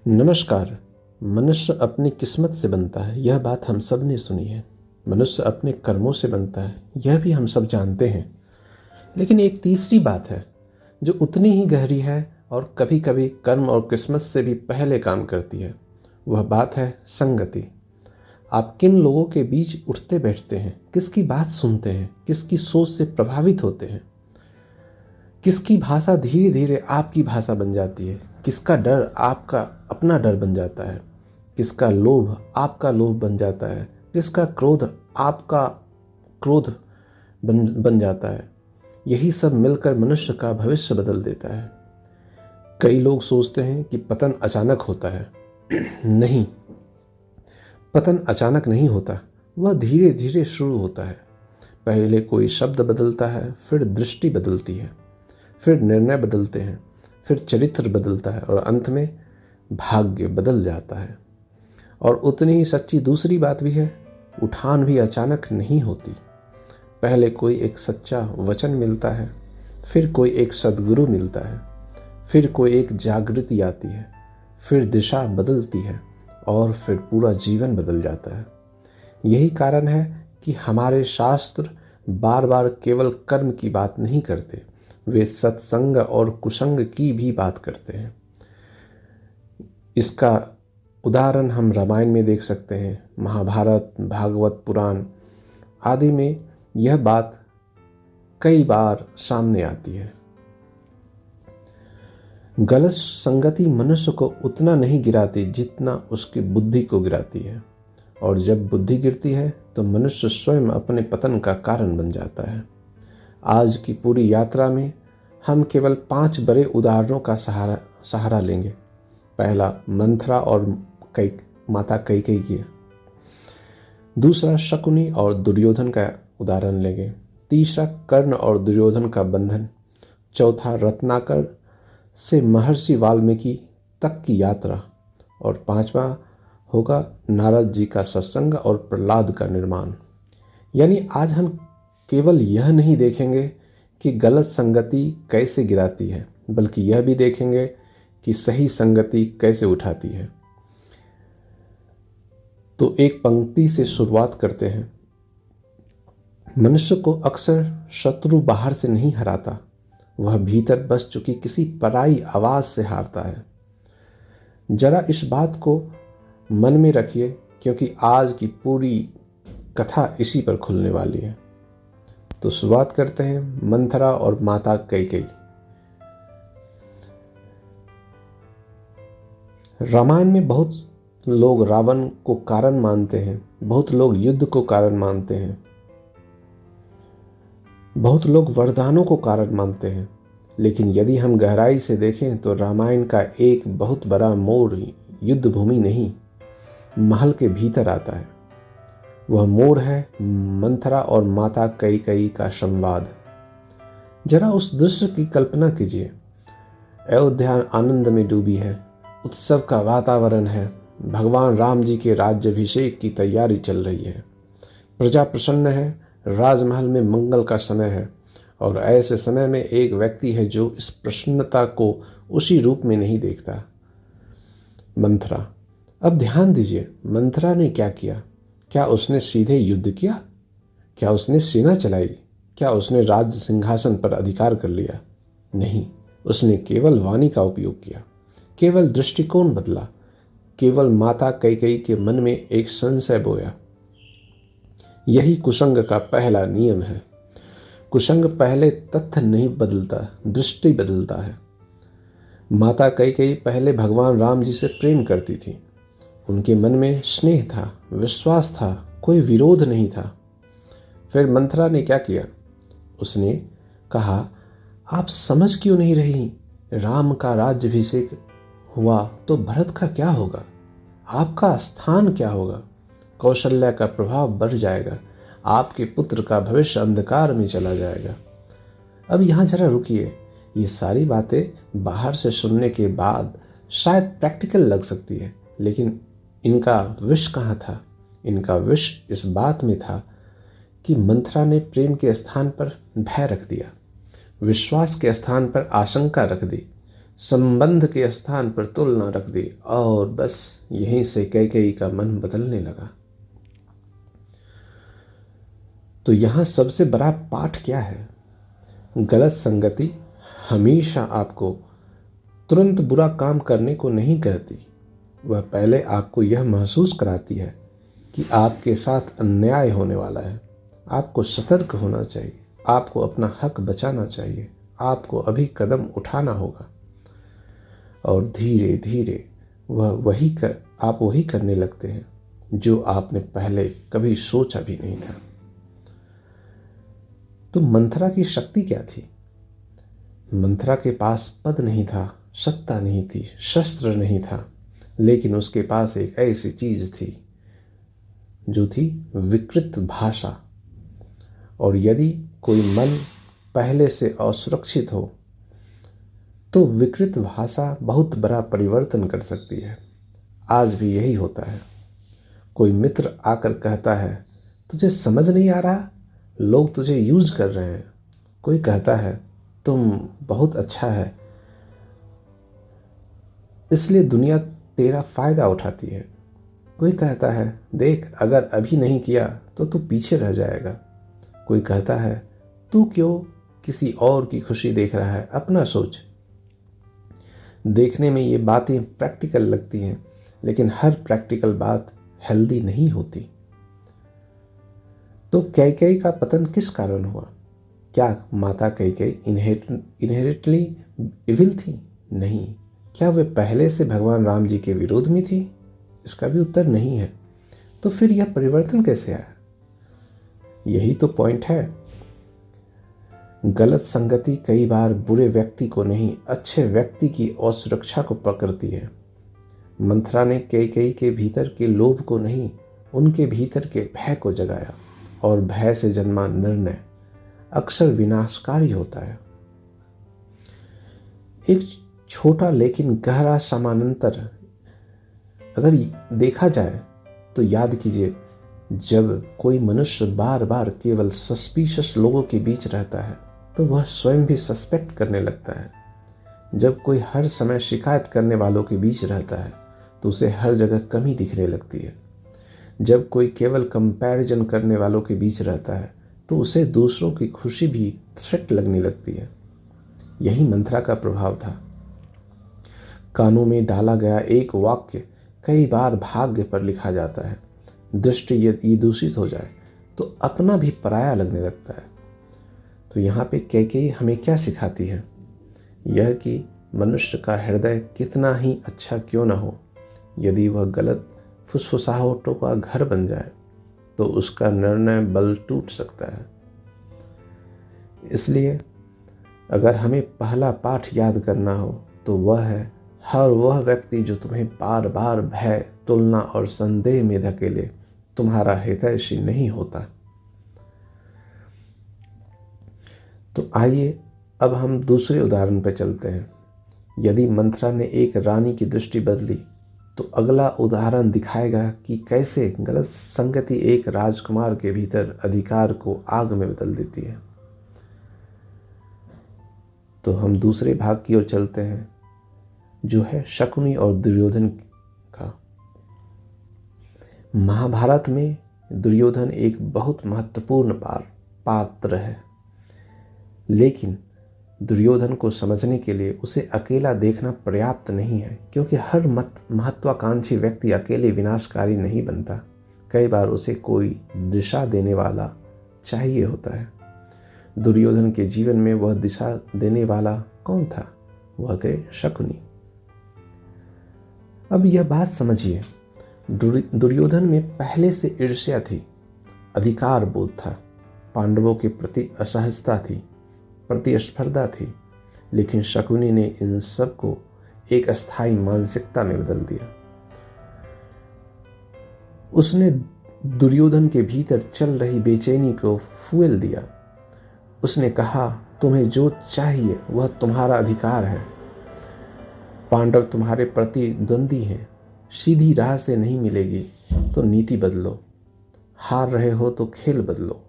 नमस्कार। मनुष्य अपनी किस्मत से बनता है, यह बात हम सब ने सुनी है। मनुष्य अपने कर्मों से बनता है, यह भी हम सब जानते हैं। लेकिन एक तीसरी बात है जो उतनी ही गहरी है और कभी कभी कर्म और किस्मत से भी पहले काम करती है। वह बात है संगति। आप किन लोगों के बीच उठते बैठते हैं, किसकी बात सुनते हैं, किसकी सोच से प्रभावित होते हैं, किसकी भाषा धीरे धीरे आपकी भाषा बन जाती है, किसका डर आपका अपना डर बन जाता है, किसका लोभ आपका लोभ बन जाता है, किसका क्रोध आपका क्रोध बन जाता है। यही सब मिलकर मनुष्य का भविष्य बदल देता है। कई लोग सोचते हैं कि पतन अचानक होता है। नहीं, पतन अचानक नहीं होता, वह धीरे धीरे शुरू होता है। पहले कोई शब्द बदलता है, फिर दृष्टि बदलती है, फिर निर्णय बदलते हैं, फिर चरित्र बदलता है और अंत में भाग्य बदल जाता है। और उतनी ही सच्ची दूसरी बात भी है, उठान भी अचानक नहीं होती। पहले कोई एक सच्चा वचन मिलता है, फिर कोई एक सद्गुरु मिलता है, फिर कोई एक जागृति आती है, फिर दिशा बदलती है और फिर पूरा जीवन बदल जाता है। यही कारण है कि हमारे शास्त्र बार बार केवल कर्म की बात नहीं करते, वे सत्संग और कुसंग की भी बात करते हैं। इसका उदाहरण हम रामायण में देख सकते हैं, महाभारत, भागवत पुराण आदि में यह बात कई बार सामने आती है। गलत संगति मनुष्य को उतना नहीं गिराती जितना उसकी बुद्धि को गिराती है, और जब बुद्धि गिरती है तो मनुष्य स्वयं अपने पतन का कारण बन जाता है। आज की पूरी यात्रा में हम केवल 5 बड़े उदाहरणों का सहारा लेंगे। पहला मंथरा और माता कैकेयी की। दूसरा शकुनी और दुर्योधन का उदाहरण लेंगे। तीसरा कर्ण और दुर्योधन का बंधन। चौथा रत्नाकर से महर्षि वाल्मीकि तक की यात्रा। और पांचवा होगा नारद जी का सत्संग और प्रहलाद का निर्माण। यानी आज हम केवल यह नहीं देखेंगे कि गलत संगति कैसे गिराती है, बल्कि यह भी देखेंगे कि सही संगति कैसे उठाती है। तो एक पंक्ति से शुरुआत करते हैं। मनुष्य को अक्सर शत्रु बाहर से नहीं हराता, वह भीतर बस चुकी किसी पराई आवाज से हारता है। जरा इस बात को मन में रखिए, क्योंकि आज की पूरी कथा इसी पर खुलने वाली है। तो शुरुआत करते हैं मंथरा और माता कैकेयी। रामायण में बहुत लोग रावण को कारण मानते हैं, बहुत लोग युद्ध को कारण मानते हैं, बहुत लोग वरदानों को कारण मानते हैं। लेकिन यदि हम गहराई से देखें तो रामायण का एक बहुत बड़ा मोड़ युद्ध भूमि नहीं, महल के भीतर आता है। वह मोड़ है मंथरा और माता कैकेयी का संवाद। जरा उस दृश्य की कल्पना कीजिए। अयोध्या आनंद में डूबी है, उत्सव का वातावरण है, भगवान राम जी के राज्याभिषेक की तैयारी चल रही है, प्रजा प्रसन्न है, राजमहल में मंगल का समय है। और ऐसे समय में एक व्यक्ति है जो इस प्रसन्नता को उसी रूप में नहीं देखता, मंथरा। अब ध्यान दीजिए, मंथरा ने क्या किया? क्या उसने सीधे युद्ध किया? क्या उसने सेना चलाई? क्या उसने राज्य सिंहासन पर अधिकार कर लिया? नहीं, उसने केवल वाणी का उपयोग किया, केवल दृष्टिकोण बदला, केवल माता कैकेयी के मन में एक संशय बोया। यही कुसंग का पहला नियम है। कुसंग पहले तथ्य नहीं बदलता, दृष्टि बदलता है। माता कैकेयी पहले भगवान राम जी से प्रेम करती थी। उनके मन में स्नेह था, विश्वास था, कोई विरोध नहीं था। फिर मंथरा ने क्या किया? उसने कहा, आप समझ क्यों नहीं रही? राम का राज्याभिषेक हुआ तो भरत का क्या होगा? आपका स्थान क्या होगा? कौशल्या का प्रभाव बढ़ जाएगा, आपके पुत्र का भविष्य अंधकार में चला जाएगा। अब यहाँ जरा रुकिए। ये सारी बातें बाहर से सुनने के बाद शायद प्रैक्टिकल लग सकती है, लेकिन इनका विष कहाँ था? इनका विष इस बात में था कि मंथरा ने प्रेम के स्थान पर भय रख दिया, विश्वास के स्थान पर आशंका रख दी, संबंध के स्थान पर तुलना रख दी और बस यहीं से कैकेयी का मन बदलने लगा। तो यहां सबसे बड़ा पाठ क्या है? गलत संगति हमेशा आपको तुरंत बुरा काम करने को नहीं कहती। वह पहले आपको यह महसूस कराती है कि आपके साथ अन्याय होने वाला है। आपको सतर्क होना चाहिए, आपको अपना हक बचाना चाहिए, आपको अभी कदम उठाना होगा। और धीरे धीरे आप वही करने लगते हैं जो आपने पहले कभी सोचा भी नहीं था। तो मंथरा की शक्ति क्या थी? मंथरा के पास पद नहीं था, सत्ता नहीं थी, शस्त्र नहीं था, लेकिन उसके पास एक ऐसी चीज थी जो थी विकृत भाषा। और यदि कोई मन पहले से असुरक्षित हो तो विकृत भाषा बहुत बड़ा परिवर्तन कर सकती है। आज भी यही होता है। कोई मित्र आकर कहता है, तुझे समझ नहीं आ रहा, लोग तुझे यूज कर रहे हैं। कोई कहता है, तुम बहुत अच्छा है, इसलिए दुनिया तेरा फायदा उठाती है। कोई कहता है, देख अगर अभी नहीं किया तो तू पीछे रह जाएगा। कोई कहता है, तू क्यों किसी और की खुशी देख रहा है, अपना सोच। देखने में ये बातें प्रैक्टिकल लगती हैं, लेकिन हर प्रैक्टिकल बात हेल्दी नहीं होती। तो कैकेयी का पतन किस कारण हुआ? क्या माता कैकेयी इनहेरिटली इविल थी? नहीं। क्या वे पहले से भगवान राम जी के विरोध में थी? इसका भी उत्तर नहीं है। तो फिर यह परिवर्तन कैसे आया? यही तो पॉइंट है। गलत संगति कई बार बुरे व्यक्ति को नहीं, अच्छे व्यक्ति की असुरक्षा को पकड़ती है। मंथरा ने कैकेयी के भीतर के लोभ को नहीं, उनके भीतर के भय को जगाया, और भय से जन्मा निर्णय अक्सर विनाशकारी होता है। एक छोटा लेकिन गहरा समानांतर अगर देखा जाए तो याद कीजिए, जब कोई मनुष्य बार बार केवल सस्पिशियस लोगों के बीच रहता है तो वह स्वयं भी सस्पेक्ट करने लगता है। जब कोई हर समय शिकायत करने वालों के बीच रहता है तो उसे हर जगह कमी दिखने लगती है। जब कोई केवल कंपैरिजन करने वालों के बीच रहता है तो उसे दूसरों की खुशी भी थ्रेट लगने लगती है। यही मंथरा का प्रभाव था। कानों में डाला गया एक वाक्य कई बार भाग्य पर लिखा जाता है। दृष्टि यदि दूषित हो जाए तो अपना भी पराया लगने लगता है। तो यहाँ पे कैकेयी हमें क्या सिखाती है? यह कि मनुष्य का हृदय कितना ही अच्छा क्यों ना हो, यदि वह गलत फुसफुसाहटों का घर बन जाए तो उसका निर्णय बल टूट सकता है। इसलिए अगर हमें पहला पाठ याद करना हो तो वह है, हर वह व्यक्ति जो तुम्हें बार बार भय, तुलना और संदेह में धकेले तुम्हारा हितैषी नहीं होता। तो आइए अब हम दूसरे उदाहरण पर चलते हैं। यदि मंथरा ने एक रानी की दृष्टि बदली तो अगला उदाहरण दिखाएगा कि कैसे गलत संगति एक राजकुमार के भीतर अधिकार को आग में बदल देती है। तो हम दूसरे भाग की ओर चलते हैं, जो है शकुनी और दुर्योधन का। महाभारत में दुर्योधन एक बहुत महत्वपूर्ण पात्र है, लेकिन दुर्योधन को समझने के लिए उसे अकेला देखना पर्याप्त नहीं है, क्योंकि हर महत्वाकांक्षी व्यक्ति अकेले विनाशकारी नहीं बनता। कई बार उसे कोई दिशा देने वाला चाहिए होता है। दुर्योधन के जीवन में वह दिशा देने वाला कौन था? वह थे शकुनी। अब यह बात समझिए, दुर्योधन में पहले से ईर्ष्या थी, अधिकार बोध था, पांडवों के प्रति असहजता थी, प्रतिस्पर्धा थी, लेकिन शकुनी ने इन सब को एक अस्थायी मानसिकता में बदल दिया। उसने दुर्योधन के भीतर चल रही बेचैनी को फूल दिया। उसने कहा, तुम्हें जो चाहिए वह तुम्हारा अधिकार है। पांडव तुम्हारे प्रतिद्वंदी हैं, सीधी राह से नहीं मिलेगी तो नीति बदलो। हार रहे हो तो खेल बदलो,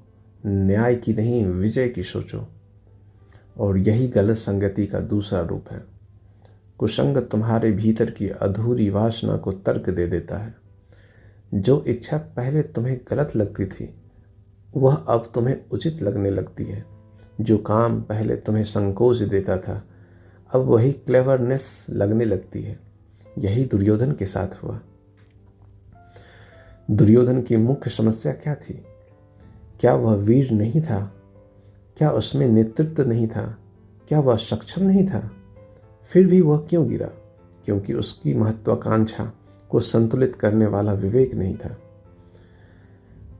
न्याय की नहीं विजय की सोचो। और यही गलत संगति का दूसरा रूप है। कुसंग तुम्हारे भीतर की अधूरी वासना को तर्क दे देता है। जो इच्छा पहले तुम्हें गलत लगती थी वह अब तुम्हें उचित लगने लगती है। जो काम पहले तुम्हें संकोच देता था अब वही क्लेवरनेस लगने लगती है। यही दुर्योधन के साथ हुआ। दुर्योधन की मुख्य समस्या क्या थी? क्या वह वीर नहीं था? क्या उसमें नेतृत्व नहीं था? क्या वह सक्षम नहीं था? फिर भी वह क्यों गिरा? क्योंकि उसकी महत्वाकांक्षा को संतुलित करने वाला विवेक नहीं था।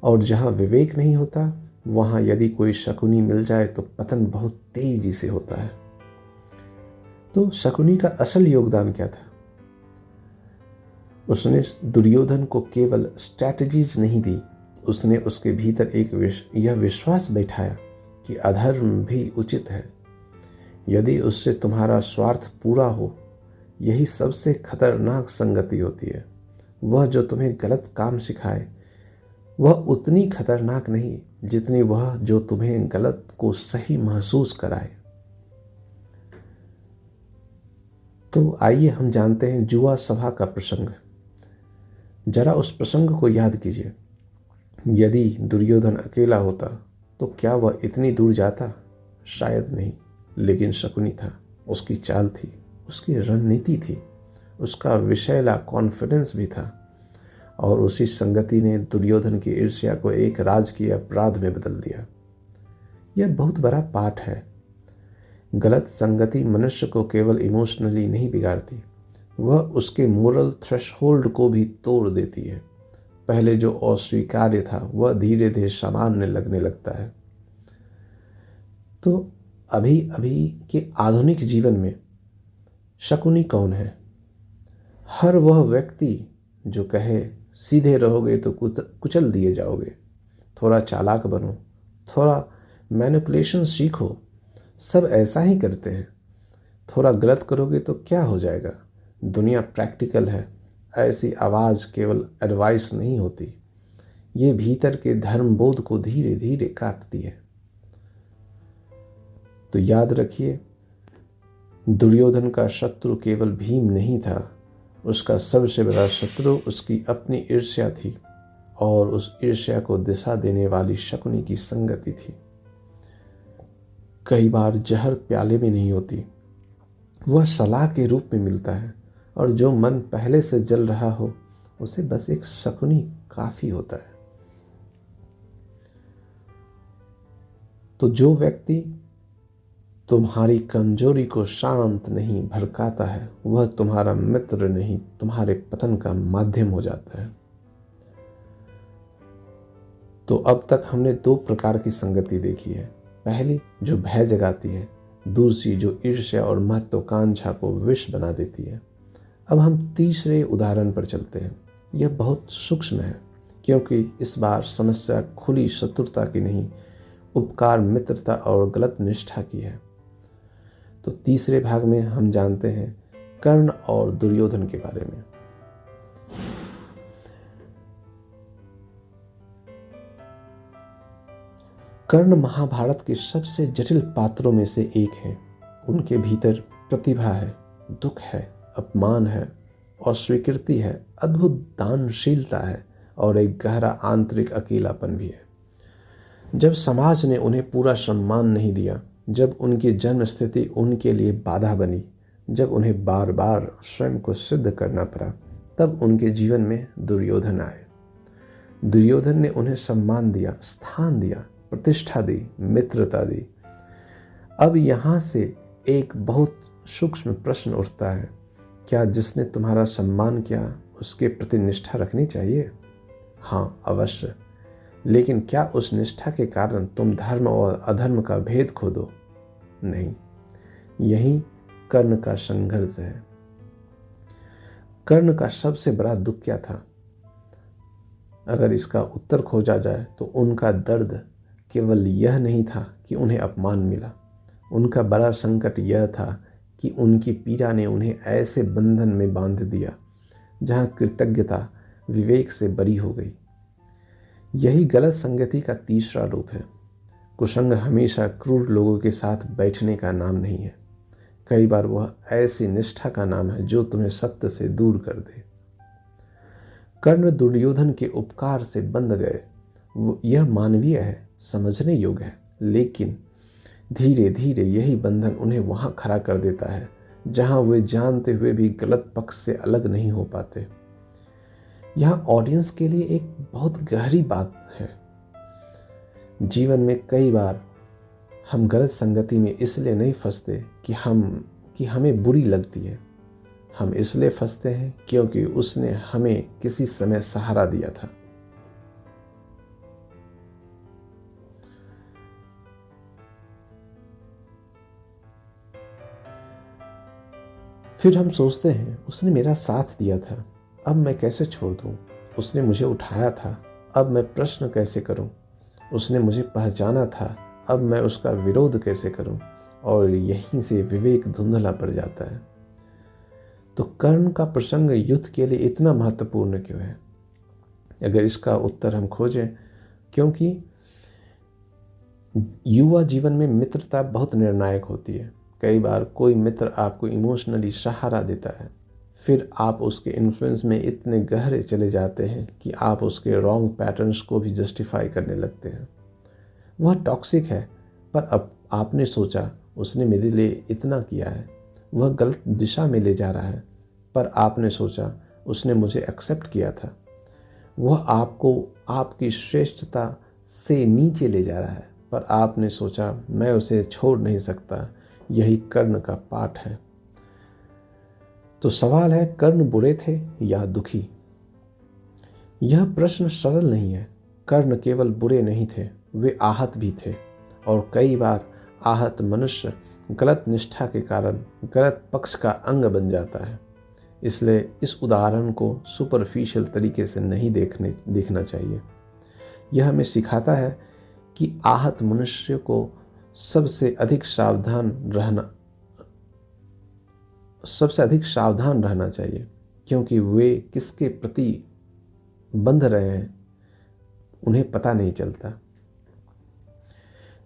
और जहां विवेक नहीं होता वहां यदि कोई शकुनी मिल जाए तो पतन बहुत तेजी से होता है। तो शकुनी का असल योगदान क्या था? उसने दुर्योधन को केवल स्ट्रैटेजीज नहीं दी, उसने उसके भीतर यह विश्वास बैठाया कि अधर्म भी उचित है यदि उससे तुम्हारा स्वार्थ पूरा हो। यही सबसे खतरनाक संगति होती है। वह जो तुम्हें गलत काम सिखाए वह उतनी खतरनाक नहीं जितनी वह जो तुम्हें गलत को सही महसूस कराए। तो आइए हम जानते हैं जुआ सभा का प्रसंग। जरा उस प्रसंग को याद कीजिए। यदि दुर्योधन अकेला होता तो क्या वह इतनी दूर जाता? शायद नहीं। लेकिन शकुनी था, उसकी चाल थी, उसकी रणनीति थी, उसका विषैला कॉन्फिडेंस भी था। और उसी संगति ने दुर्योधन की ईर्ष्या को एक राजकीय अपराध में बदल दिया। यह बहुत बड़ा पाठ है। गलत संगति मनुष्य को केवल इमोशनली नहीं बिगाड़ती, वह उसके मोरल थ्रेशहोल्ड को भी तोड़ देती है। पहले जो अस्वीकार्य था वह धीरे धीरे सामान्य लगने लगता है। तो अभी अभी के आधुनिक जीवन में शकुनी कौन है? हर वह व्यक्ति जो कहे सीधे रहोगे तो कुचल दिए जाओगे, थोड़ा चालाक बनो, थोड़ा मैनिपुलेशन सीखो, सब ऐसा ही करते हैं। थोड़ा गलत करोगे तो क्या हो जाएगा? दुनिया प्रैक्टिकल है। ऐसी आवाज़ केवल एडवाइस नहीं होती, ये भीतर के धर्मबोध को धीरे धीरे काटती है। तो याद रखिए, दुर्योधन का शत्रु केवल भीम नहीं था, उसका सबसे बड़ा शत्रु उसकी अपनी ईर्ष्या थी और उस ईर्ष्या को दिशा देने वाली शकुनी की संगति थी। कई बार जहर प्याले में नहीं होती, वह सलाह के रूप में मिलता है। और जो मन पहले से जल रहा हो उसे बस एक शकुनी काफी होता है। तो जो व्यक्ति तुम्हारी कमजोरी को शांत नहीं भड़काता है वह तुम्हारा मित्र नहीं, तुम्हारे पतन का माध्यम हो जाता है। तो अब तक हमने दो प्रकार की संगति देखी है। पहली जो भय जगाती है, दूसरी जो ईर्ष्या और महत्वाकांक्षा को विष बना देती है। अब हम तीसरे उदाहरण पर चलते हैं। यह बहुत सूक्ष्म है क्योंकि इस बार समस्या खुली शत्रुता की नहीं, उपकार, मित्रता और गलत निष्ठा की है। तो तीसरे भाग में हम जानते हैं कर्ण और दुर्योधन के बारे में। कर्ण महाभारत के सबसे जटिल पात्रों में से एक हैं। उनके भीतर प्रतिभा है, दुख है, अपमान है, अस्वीकृति है, अद्भुत दानशीलता है और एक गहरा आंतरिक अकेलापन भी है। जब समाज ने उन्हें पूरा सम्मान नहीं दिया, जब उनकी जन्म स्थिति उनके लिए बाधा बनी, जब उन्हें बार बार स्वयं को सिद्ध करना पड़ा, तब उनके जीवन में दुर्योधन आए। दुर्योधन ने उन्हें सम्मान दिया, स्थान दिया, प्रतिष्ठा दी, मित्रता दी। अब यहाँ से एक बहुत सूक्ष्म प्रश्न उठता है, क्या जिसने तुम्हारा सम्मान किया उसके प्रति निष्ठा रखनी चाहिए? हाँ, अवश्य। लेकिन क्या उस निष्ठा के कारण तुम धर्म और अधर्म का भेद खो दो? नहीं। यही कर्ण का संघर्ष है। कर्ण का सबसे बड़ा दुख क्या था? अगर इसका उत्तर खोजा जाए तो उनका दर्द केवल यह नहीं था कि उन्हें अपमान मिला। उनका बड़ा संकट यह था कि उनकी पीड़ा ने उन्हें ऐसे बंधन में बांध दिया जहां कृतज्ञता विवेक से बरी हो गई। यही गलत संगति का तीसरा रूप है। कुसंग हमेशा क्रूर लोगों के साथ बैठने का नाम नहीं है। कई बार वह ऐसी निष्ठा का नाम है जो तुम्हें सत्य से दूर कर दे। कर्ण दुर्योधन के उपकार से बंध गए, यह मानवीय है, समझने योग्य है, लेकिन धीरे धीरे यही बंधन उन्हें वहां खड़ा कर देता है जहां वे जानते हुए भी गलत पक्ष से अलग नहीं हो पाते। यह ऑडियंस के लिए एक बहुत गहरी बात है। जीवन में कई बार हम गलत संगति में इसलिए नहीं फंसते कि हमें बुरी लगती है। हम इसलिए फंसते हैं क्योंकि उसने हमें किसी समय सहारा दिया था। फिर हम सोचते हैं उसने मेरा साथ दिया था, अब मैं कैसे छोड़ दूं? उसने मुझे उठाया था, अब मैं प्रश्न कैसे करूं? उसने मुझे पहचाना था, अब मैं उसका विरोध कैसे करूं? और यहीं से विवेक धुंधला पड़ जाता है। तो कर्ण का प्रसंग युद्ध के लिए इतना महत्वपूर्ण क्यों है? अगर इसका उत्तर हम खोजें, क्योंकि युवा जीवन में मित्रता बहुत निर्णायक होती है। कई बार कोई मित्र आपको इमोशनली सहारा देता है, फिर आप उसके इन्फ्लुएंस में इतने गहरे चले जाते हैं कि आप उसके रॉन्ग पैटर्न्स को भी जस्टिफाई करने लगते हैं। वह टॉक्सिक है, पर अब आपने सोचा उसने मेरे लिए इतना किया है। वह गलत दिशा में ले जा रहा है, पर आपने सोचा उसने मुझे एक्सेप्ट किया था। वह आपको आपकी श्रेष्ठता से नीचे ले जा रहा है, पर आपने सोचा मैं उसे छोड़ नहीं सकता। यही कर्ण का पाठ है। तो सवाल है, कर्ण बुरे थे या दुखी? यह प्रश्न सरल नहीं है। कर्ण केवल बुरे नहीं थे, वे आहत भी थे। और कई बार आहत मनुष्य गलत निष्ठा के कारण गलत पक्ष का अंग बन जाता है। इसलिए इस उदाहरण को सुपरफिशियल तरीके से नहीं देखना चाहिए। यह हमें सिखाता है कि आहत मनुष्य को सबसे अधिक सावधान रहना चाहिए, क्योंकि वे किसके प्रति बंध रहे हैं उन्हें पता नहीं चलता।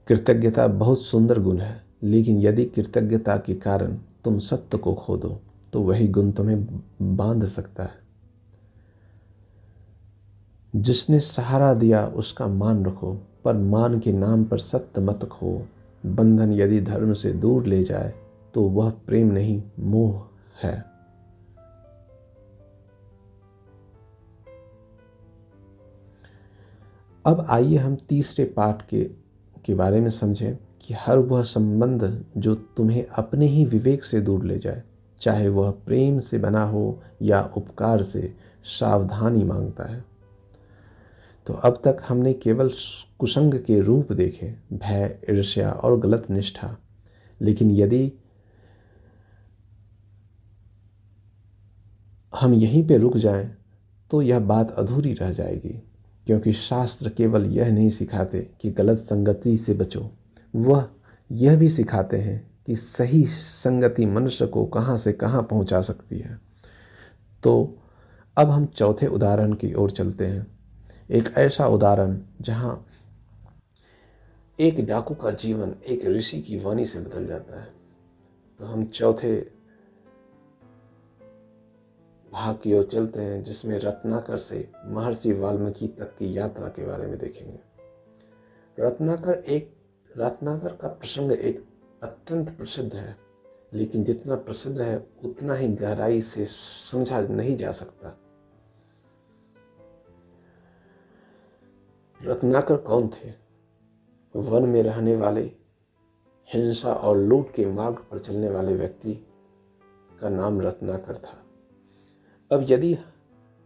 कृतज्ञता बहुत सुंदर गुण है, लेकिन यदि कृतज्ञता के कारण तुम सत्य को खो दो तो वही गुण तुम्हें बांध सकता है। जिसने सहारा दिया उसका मान रखो, पर मान के नाम पर सत्य मत खो। बंधन यदि धर्म से दूर ले जाए तो वह प्रेम नहीं, मोह है। अब आइए हम तीसरे पाठ के बारे में समझें कि हर वह संबंध जो तुम्हें अपने ही विवेक से दूर ले जाए, चाहे वह प्रेम से बना हो या उपकार से, सावधानी मांगता है। तो अब तक हमने केवल कुसंग के रूप देखे, भय, ईर्ष्या और गलत निष्ठा। लेकिन यदि हम यहीं पे रुक जाएं तो यह बात अधूरी रह जाएगी, क्योंकि शास्त्र केवल यह नहीं सिखाते कि गलत संगति से बचो, वह यह भी सिखाते हैं कि सही संगति मनुष्य को कहाँ से कहाँ पहुँचा सकती है। तो अब हम चौथे उदाहरण की ओर चलते हैं। एक ऐसा उदाहरण जहाँ एक डाकू का जीवन एक ऋषि की वाणी से बदल जाता है। तो हम चौथे भाग की ओर चलते हैं, जिसमें रत्नाकर से महर्षि वाल्मीकि तक की यात्रा के बारे में देखेंगे। रत्नाकर का प्रसंग एक अत्यंत प्रसिद्ध है, लेकिन जितना प्रसिद्ध है उतना ही गहराई से समझा नहीं जा सकता। रत्नाकर कौन थे? वन में रहने वाले, हिंसा और लूट के मार्ग पर चलने वाले व्यक्ति का नाम रत्नाकर था। अब यदि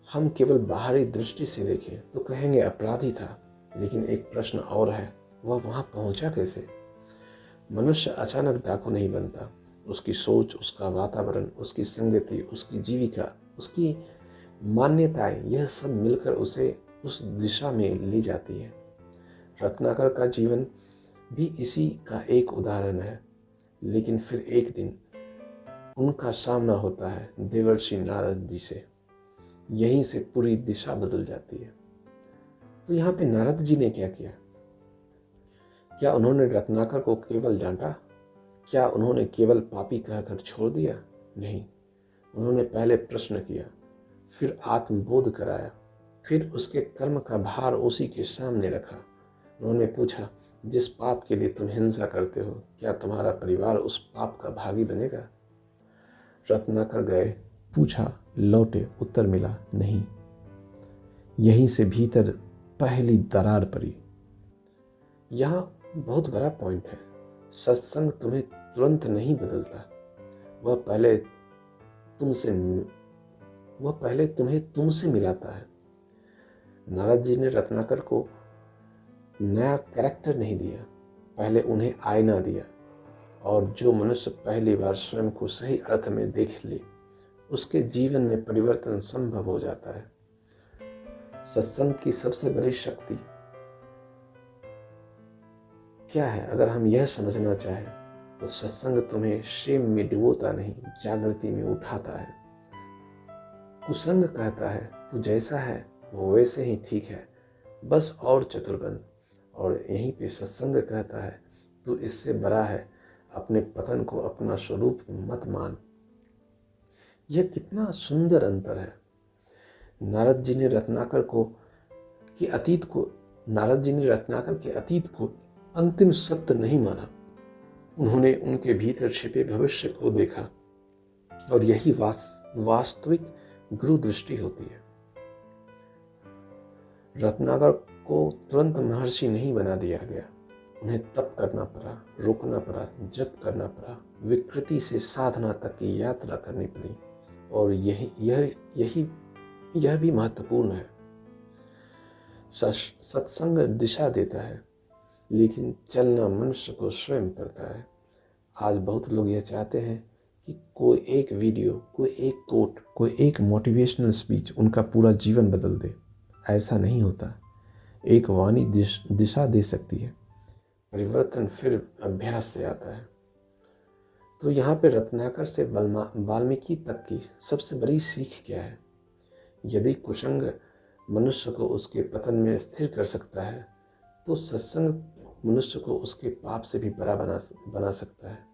हम केवल बाहरी दृष्टि से देखें तो कहेंगे अपराधी था, लेकिन एक प्रश्न और है, वह वहां पहुंचा कैसे? मनुष्य अचानक डाकू नहीं बनता। उसकी सोच, उसका वातावरण, उसकी संगति, उसकी जीविका, उसकी मान्यताएं, यह सब मिलकर उसे उस दिशा में ले जाती है। रत्नाकर का जीवन भी इसी का एक उदाहरण है। लेकिन फिर एक दिन उनका सामना होता है देवर्षि नारद जी से। यहीं से पूरी दिशा बदल जाती है। तो यहाँ पे नारद जी ने क्या किया? क्या उन्होंने रत्नाकर को केवल डांटा? क्या उन्होंने केवल पापी कहकर छोड़ दिया? नहीं, उन्होंने पहले प्रश्न किया, फिर आत्मबोध कराया, फिर उसके कर्म का भार उसी के सामने रखा। उन्होंने पूछा, जिस पाप के लिए तुम हिंसा करते हो, क्या तुम्हारा परिवार उस पाप का भागी बनेगा? रत्नाकर गए, पूछा, लौटे, उत्तर मिला, नहीं। यहीं से भीतर पहली दरार पड़ी। यहाँ बहुत बड़ा पॉइंट है। सत्संग तुम्हें तुरंत नहीं बदलता, वह पहले तुम्हें तुमसे मिलाता है। नारद जी ने रत्नाकर को नया कैरेक्टर नहीं दिया, पहले उन्हें आईना दिया। और जो मनुष्य पहली बार स्वयं को सही अर्थ में देख ले, उसके जीवन में परिवर्तन संभव हो जाता है। सत्संग की सबसे बड़ी शक्ति क्या है? अगर हम यह समझना चाहें तो सत्संग तुम्हें शेम में डुबोता नहीं, जागृति में उठाता है। कुसंग कहता है तू जैसा है वो वैसे ही ठीक है, बस और चतुर बन। और यहीं पे सत्संग कहता है तू इससे बड़ा है, अपने पतन को अपना स्वरूप मत मान। यह कितना सुंदर अंतर है। नारद जी ने रत्नाकर के अतीत को अंतिम सत्य नहीं माना। उन्होंने उनके भीतर छिपे भविष्य को देखा, और यही वास्तविक गुरु दृष्टि होती है। रत्नाकर को तुरंत महर्षि नहीं बना दिया गया, उन्हें तप करना पड़ा, रोकना पड़ा, जप करना पड़ा, विकृति से साधना तक की यात्रा करनी पड़ी। और यह भी महत्वपूर्ण है। सत्संग दिशा देता है, लेकिन चलना मनुष्य को स्वयं पड़ता है। आज बहुत लोग यह चाहते हैं कि कोई एक वीडियो, कोई एक कोट, कोई एक मोटिवेशनल स्पीच उनका पूरा जीवन बदल दे। ऐसा नहीं होता। एक वाणी दिशा दे सकती है, परिवर्तन फिर अभ्यास से आता है। तो यहाँ पे रत्नाकर से वाल्मीकि तक की सबसे बड़ी सीख क्या है? यदि कुसंग मनुष्य को उसके पतन में स्थिर कर सकता है, तो सत्संग मनुष्य को उसके पाप से भी बड़ा बना सकता है।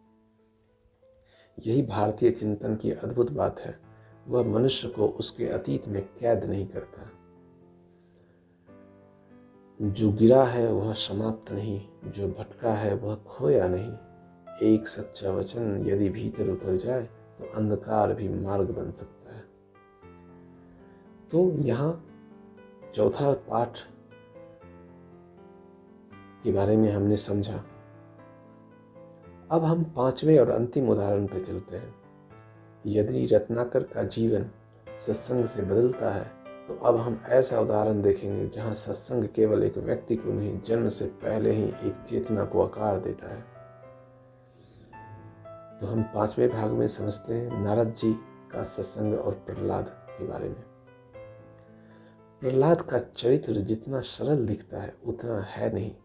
यही भारतीय चिंतन की अद्भुत बात है। वह मनुष्य को उसके अतीत में कैद नहीं करता। जो गिरा है वह समाप्त नहीं, जो भटका है वह खोया नहीं। एक सच्चा वचन यदि भीतर उतर जाए तो अंधकार भी मार्ग बन सकता है। तो यहाँ चौथा पाठ के बारे में हमने समझा। अब हम पांचवें और अंतिम उदाहरण पर चलते हैं। यदि रत्नाकर का जीवन सत्संग से बदलता है, तो अब हम ऐसा उदाहरण देखेंगे जहां सत्संग केवल एक व्यक्ति को नहीं, जन्म से पहले ही एक चेतना को आकार देता है। तो हम पांचवें भाग में समझते हैं नारद जी का सत्संग और प्रहलाद के बारे में। प्रहलाद का चरित्र जितना सरल दिखता है उतना है नहीं।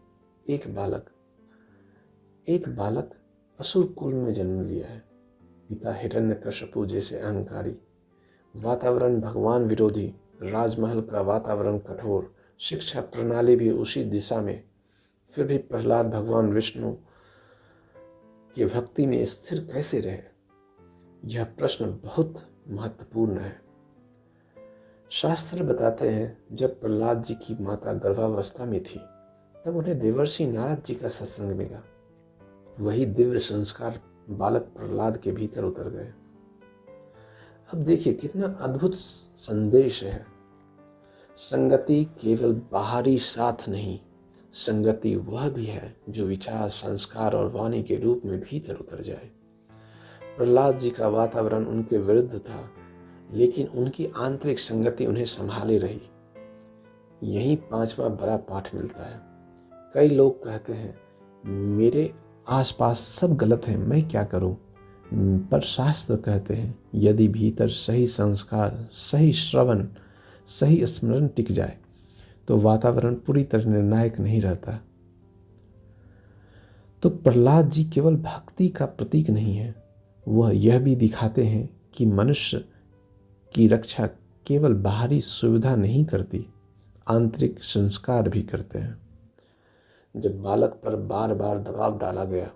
एक बालक असुर कुल में जन्म लिया है। पिता हिरण्यकश्यपु जैसे अहंकारी, वातावरण भगवान विरोधी, राजमहल का वातावरण कठोर, शिक्षा प्रणाली भी उसी दिशा में। फिर भी प्रहलाद भगवान विष्णु की भक्ति में स्थिर कैसे रहे? यह प्रश्न बहुत महत्वपूर्ण है। शास्त्र बताते हैं जब प्रहलाद जी की माता गर्भावस्था में थी, तब उन्हें देवर्षि नारद जी का सत्संग मिला। वही दिव्य संस्कार बालक प्रहलाद के भीतर उतर गए। अब देखिए कितना अद्भुत संदेश है। संगति केवल बाहरी साथ नहीं, संगति वह भी है जो विचार, संस्कार और वाणी के रूप में भीतर उतर जाए। प्रहलाद जी का वातावरण उनके विरुद्ध था, लेकिन उनकी आंतरिक संगति उन्हें संभाले रही। यही पांचवा बड़ा पाठ मिलता है। कई लोग कहते हैं मेरे आसपास सब गलत है, मैं क्या करूं? पर शास्त्र कहते हैं यदि भीतर सही संस्कार, सही श्रवण, सही स्मरण टिक जाए तो वातावरण पूरी तरह निर्णायक नहीं रहता। तो प्रहलाद जी केवल भक्ति का प्रतीक नहीं है, वह यह भी दिखाते हैं कि मनुष्य की रक्षा केवल बाहरी सुविधा नहीं करती, आंतरिक संस्कार भी करते हैं। जब बालक पर बार बार दबाव डाला गया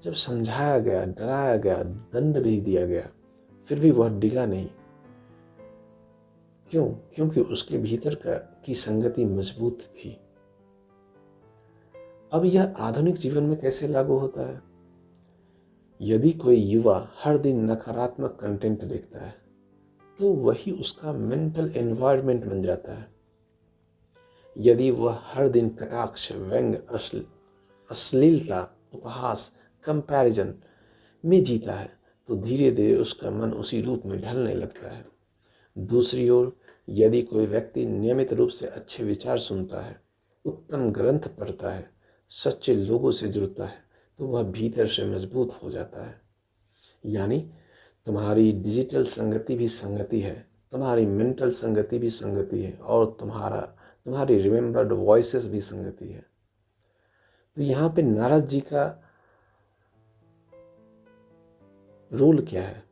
जब समझाया गया, डराया गया, दंड भी दिया गया, फिर भी वह डिगा नहीं। क्यों? क्योंकि उसके भीतर की संगति मजबूत थी। अब यह आधुनिक जीवन में कैसे लागू होता है? यदि कोई युवा हर दिन नकारात्मक कंटेंट देखता है तो वही उसका मेंटल एनवायरनमेंट बन जाता है। यदि वह हर दिन कटाक्ष, व्यंग, अश्लीलता, उपहास, कंपैरिजन में जीता है तो धीरे धीरे उसका मन उसी रूप में ढलने लगता है। दूसरी ओर यदि कोई व्यक्ति नियमित रूप से अच्छे विचार सुनता है, उत्तम ग्रंथ पढ़ता है, सच्चे लोगों से जुड़ता है तो वह भीतर से मजबूत हो जाता है। यानी तुम्हारी डिजिटल संगति भी संगति है, तुम्हारी मेंटल संगति भी संगति है, और तुम्हारी रिमेम्बर्ड वॉइसेस भी संगति है। तो यहाँ पे नारद जी का रोल क्या है?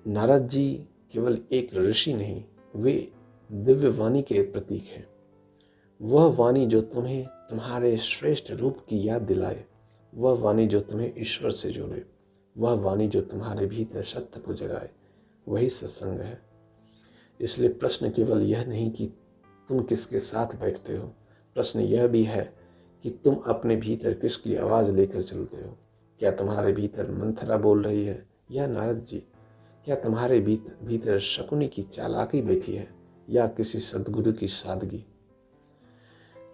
नारद जी केवल एक ऋषि नहीं, वे दिव्य वाणी के प्रतीक हैं। वह वाणी जो तुम्हें तुम्हारे श्रेष्ठ रूप की याद दिलाए, वह वाणी जो तुम्हें ईश्वर से जोड़े, वह वाणी जो तुम्हारे भीतर सत्य को जगाए, वही सत्संग है। इसलिए प्रश्न केवल यह नहीं कि तुम किसके साथ बैठते हो, प्रश्न यह भी है कि तुम अपने भीतर किसकी आवाज़ लेकर चलते हो। क्या तुम्हारे भीतर मंथरा बोल रही है या नारद जी? क्या तुम्हारे भीतर शकुनी की चालाकी बैठी है या किसी सद्गुरु की सादगी?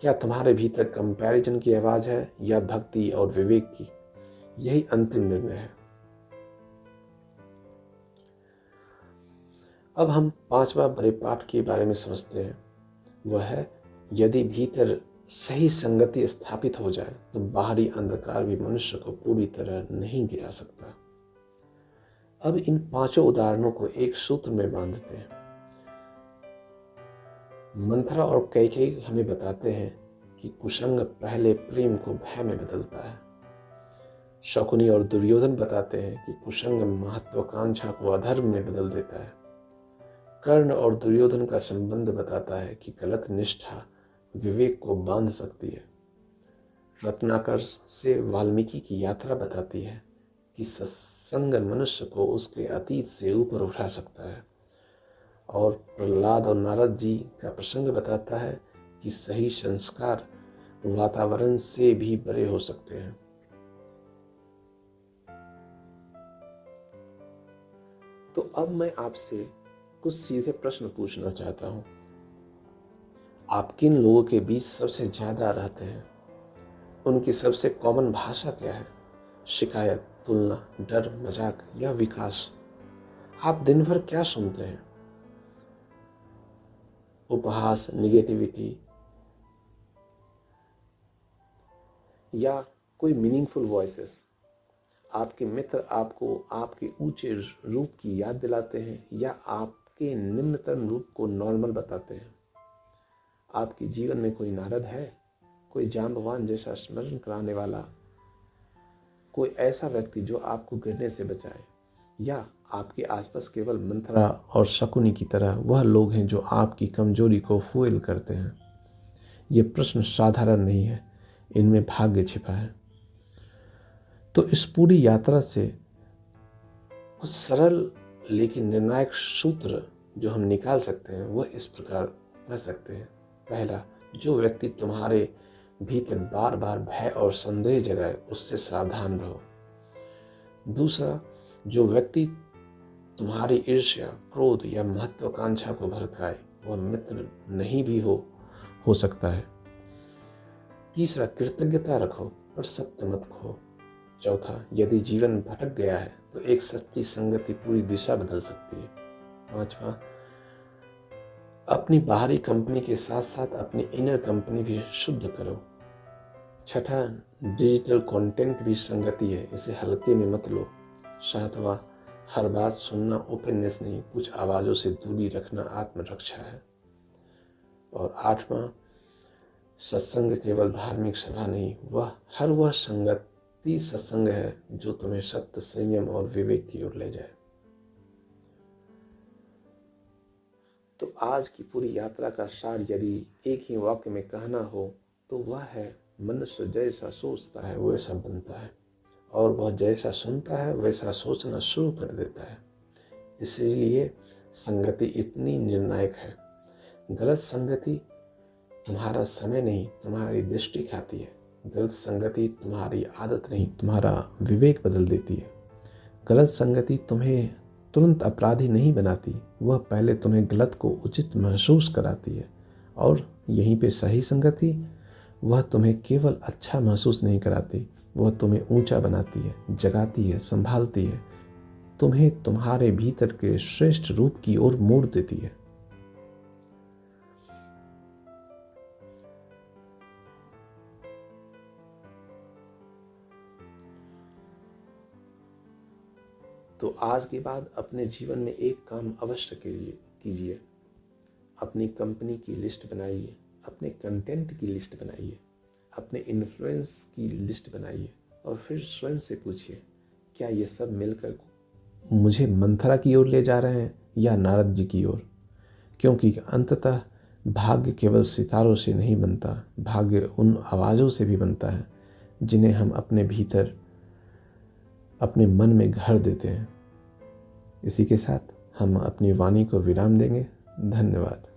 क्या तुम्हारे भीतर कंपैरिजन की आवाज़ है या भक्ति और विवेक की? यही अंतिम निर्णय है। अब हम पांचवा बड़े पाठ के बारे में समझते हैं। वह है, यदि भीतर सही संगति स्थापित हो जाए तो बाहरी अंधकार भी मनुष्य को पूरी तरह नहीं गिरा सकता। अब इन पांचों उदाहरणों को एक सूत्र में बांधते हैं। मंथरा और कैकेयी हमें बताते हैं कि कुसंग पहले प्रेम को भय में बदलता है। शकुनी और दुर्योधन बताते हैं कि कुसंग महत्वाकांक्षा को अधर्म में बदल देता है। कर्ण और दुर्योधन का संबंध बताता है कि गलत निष्ठा विवेक को बांध सकती है। रत्नाकर से वाल्मीकि की यात्रा बताती है कि सत्संग मनुष्य को उसके अतीत से ऊपर उठा सकता है। और प्रहलाद और नारद जी का प्रसंग बताता है कि सही संस्कार वातावरण से भी बड़े हो सकते हैं। तो अब मैं आपसे कुछ सीधे प्रश्न पूछना चाहता हूं। आप किन लोगों के बीच सबसे ज्यादा रहते हैं? उनकी सबसे कॉमन भाषा क्या है? शिकायत, तुलना, डर, मजाक या विकास? आप दिन भर क्या सुनते हैं? उपहास, निगेटिविटी या कोई मीनिंगफुल वॉइसेस? आपके मित्र आपको आपके ऊंचे रूप की याद दिलाते हैं या आपके निम्नतम रूप को नॉर्मल बताते हैं? आपके जीवन में कोई नारद है, कोई जाम्बवान जैसा स्मरण कराने वाला, कोई ऐसा व्यक्ति जो आपको गिरने से बचाए, या आपके आसपास केवल मंथरा और शकुनी की तरह वह लोग हैं जो आपकी कमजोरी को फुएल करते हैं? ये प्रश्न साधारण नहीं है, इनमें भाग्य छिपा है। तो इस पूरी यात्रा से कुछ सरल लेकिन निर्णायक सूत्र जो हम निकाल सकते हैं वह इस प्रकार कह सकते हैं। पहला, जो व्यक्ति तुम्हारे भीतर बार बार भय और संदेह जगाए उससे सावधान रहो। दूसरा, जो व्यक्ति तुम्हारी ईर्ष्या, क्रोध या महत्वाकांक्षा को भड़काए वह मित्र नहीं भी हो सकता है। तीसरा, कृतज्ञता रखो पर सत्य मत खो। चौथा, यदि जीवन भटक गया है तो एक सच्ची संगति पूरी दिशा बदल सकती है। पांचवा, अपनी बाहरी कंपनी के साथ साथ अपनी इनर कंपनी भी शुद्ध करो। छठा, डिजिटल कंटेंट भी संगति है, इसे हल्के में मत लो। सातवां, हर बात सुनना ओपननेस नहीं, कुछ आवाज़ों से दूरी रखना आत्मरक्षा है। और आठवां, सत्संग केवल धार्मिक सभा नहीं, वह संगति सत्संग है जो तुम्हें सत्य, संयम और विवेक की ओर ले जाए। तो आज की पूरी यात्रा का सार यदि एक ही वाक्य में कहना हो तो वह है, मनुष्य जैसा सोचता है वैसा बनता है। और वह जैसा सुनता है वैसा सोचना शुरू कर देता है। इसीलिए संगति इतनी निर्णायक है। गलत संगति तुम्हारा समय नहीं, तुम्हारी दृष्टि खाती है। गलत संगति तुम्हारी आदत नहीं, तुम्हारा विवेक बदल देती है। गलत संगति तुम्हें तुरंत अपराधी नहीं बनाती, वह पहले तुम्हें गलत को उचित महसूस कराती है। और यहीं पे सही संगति, वह तुम्हें केवल अच्छा महसूस नहीं कराती, वह तुम्हें ऊंचा बनाती है, जगाती है, संभालती है, तुम्हें तुम्हारे भीतर के श्रेष्ठ रूप की ओर मोड़ देती है। तो आज के बाद अपने जीवन में एक काम अवश्य कीजिए। अपनी कंपनी की लिस्ट बनाइए, अपने कंटेंट की लिस्ट बनाइए, अपने इन्फ्लुएंस की लिस्ट बनाइए और फिर स्वयं से पूछिए, क्या ये सब मिलकर मुझे मंथरा की ओर ले जा रहे हैं या नारद जी की ओर? क्योंकि अंततः भाग्य केवल सितारों से नहीं बनता, भाग्य उन आवाज़ों से भी बनता है जिन्हें हम अपने भीतर अपने मन में घर देते हैं। इसी के साथ हम अपनी वाणी को विराम देंगे। धन्यवाद।